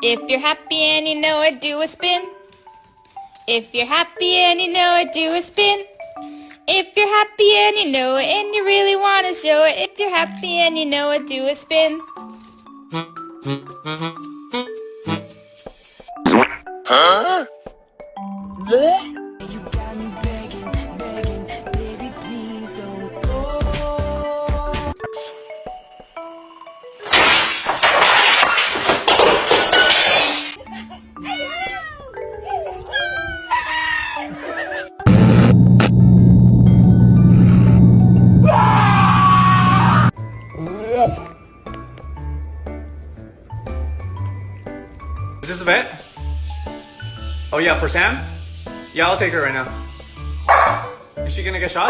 If you're happy and you know it, do a spin. If you're happy and you know it, do a spin. If you're happy and you know it and you really want to show it, if you're happy and you know it, do a spin. Huh? You got me begging, begging, baby, please don't go. Is this the vet? Oh yeah, for Sam? Yeah, I'll take her right now. Is she gonna get shot?